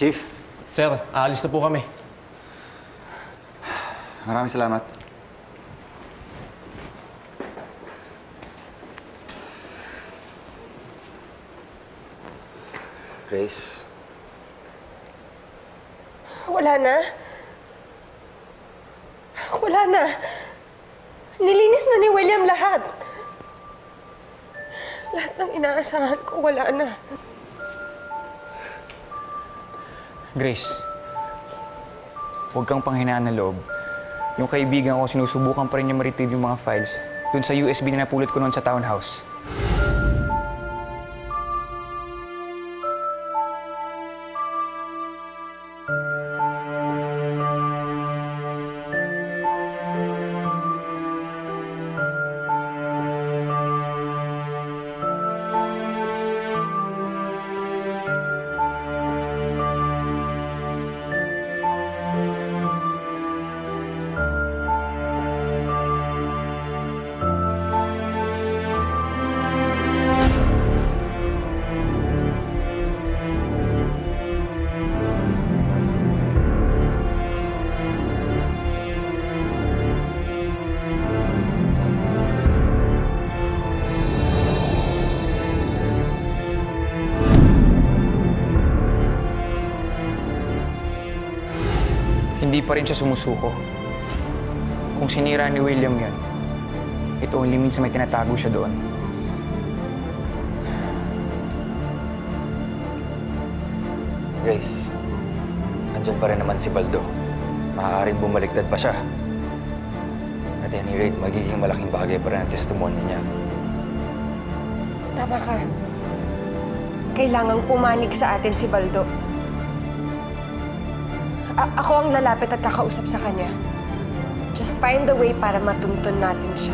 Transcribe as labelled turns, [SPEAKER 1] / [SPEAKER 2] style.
[SPEAKER 1] Chief.
[SPEAKER 2] Sir, aalis na po kami.
[SPEAKER 1] Maraming salamat. Grace.
[SPEAKER 3] Wala na. Wala na. Nilinis na ni William lahat. Lahat ng inaasahan ko, wala na.
[SPEAKER 4] Grace, huwag kang panghinaan ng loob. Yung kaibigan ko, sinusubukan pa rin niya ma-retrieve yung mga files dun sa USB na napulot ko noon sa townhouse. Hindi pa rin siya sumusuko. Kung sinira ni William yun, ito only means may tinatago siya doon.
[SPEAKER 1] Grace, andyan pa rin naman si Baldo. Maaaring bumaliktad pa siya. At any rate, magiging malaking bagay pa rin ang testimonya niya.
[SPEAKER 3] Tama ka. Kailangang pumanig sa atin si Baldo. Ako ang lalapit at kakausap sa kanya. Just find a way para matuntun natin siya.